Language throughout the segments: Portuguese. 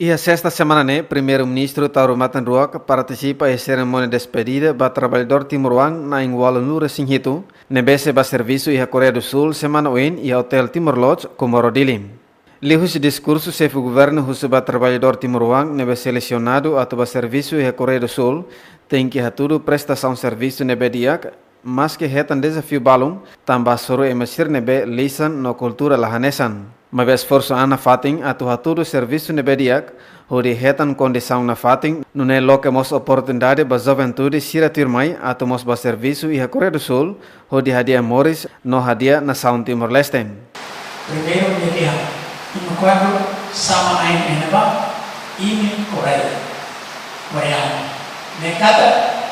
E a sexta semana, né, primeiro-ministro Tauro Matanruak participa em cerimônia de despedida do trabalhador Timor-Wang na Ingualunura Singhito, nebese ba serviço e a Coreia do Sul semana oin e Hotel Timor Lodge, Comoro-Dili. Lihus discurso chefe do governo ba trabalhador Timor-Wang nebe selecionado a ba serviço e a Coreia do Sul tem que tudo prestação serviço nebe diak, mas que retan desafio balum, tambah soro emasir nebe lisan no cultura lahanesan. Mas esforço ana fating atu haturu serviço nebediak, hori retan condição na fating, nune loke mos oportunidade ba juventude sira tirmai atu mos ba serviço e a Coreia do Sul, hodi hadia moris no hadia na Sound Timor-Leste. Primeiro dia, no quadro sama ain enaba, ini Korea, nekata.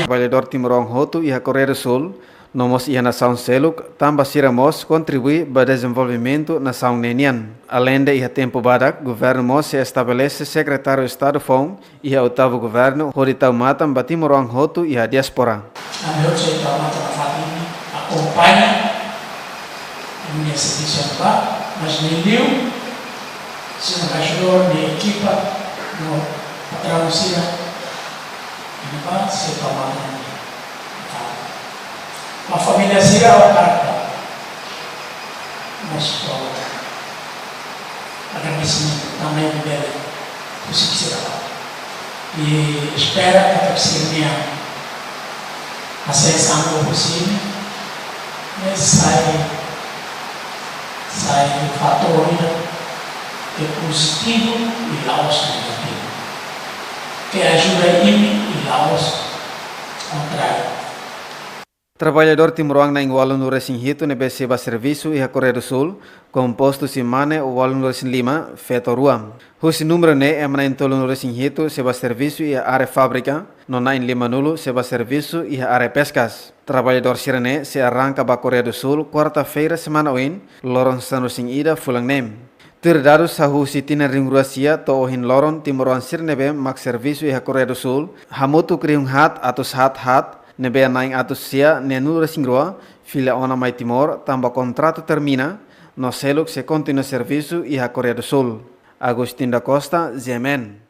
Trabalhador Timor-Wang Hotu e a Coreia do Sul, nomos e a nação Seluk, também siramos contribuir para o desenvolvimento da nação Nenian. Além de a tempo badak, governo mos se estabelece secretário de Estado FON e a oitavo governo, Horitau Matam ba Timor-Wang Hotu e a diaspora. Acompanha a minha serviço mas nem deu, se não ajudou, nem equipa, no patrão Sira. Apa sepamanan a família Sira o carta mas agradecimento também dele por se e espera que a Sirnia acessando o possível mas sai o fator que é positivo e laos negativo que ajuda ele e Laos contrário. Trabalhador Timor-Wang na Ingualunura Singhito nebe seba serviço e a Coreia do Sul, composto simane o Walunura Sinlima, feto ruam. Husi número ne emana Intolunura Singhito seba serviço e a área fábrica, nona em Lima Nulo seba serviço e a área pescas. Trabalhador Sirene se arranca ba Coreia do Sul quarta-feira semana oin, loron sanu sing ida fulang nem. Terdados sahu sitina ringruasia to ohin loron Timor-Wang sir nebe mak serviço e a Coreia do Sul, hamutu kriung hat atus hat nebe naing atus sia nenu resingrua, filha ona mai Timor, tamba contrato termina, no seluk se continua serviço e a Coreia do Sul. Agustin da Costa, Zemen.